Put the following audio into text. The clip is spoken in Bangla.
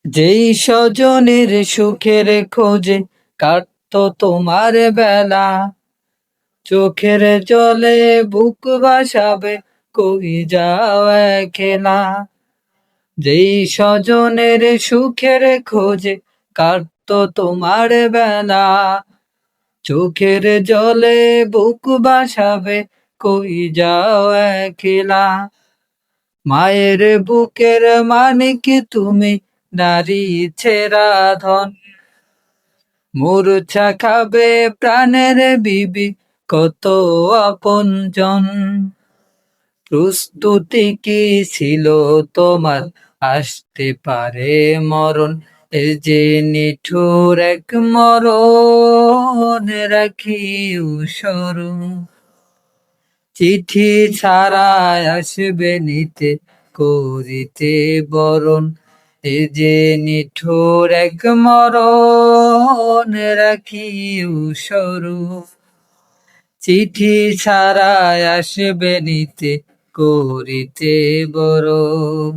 যেই স্বজনের সুখের খোঁজে কাটতো তোমার বেলা, চোখের জলে বুক ভাসাবে কই যাও একলা। যেই স্বজনের সুখের খোঁজে কাটতো তোমার বেলা, চোখের জলে বুক ভাসাবে কই যাও একলা। মায়ের বুকের মানিক তুমি, নারী ছেঁড়া ধন, মূর্ছা খাবে প্রাণের বিবি কত আপনজন। প্রস্তুতি কি ছিল তোমার, আসতে পারে মরণ, এ যে নিঠুর এক মরণ রাখিও স্মরণ। চিঠি ছাড়াই আসবে নিতে করিতে বরণ, এ যে নিঠুর এক মরণ রাখিও স্মরণ। চিঠি ছাড়াই আসবে নিতে করিতে বরণ।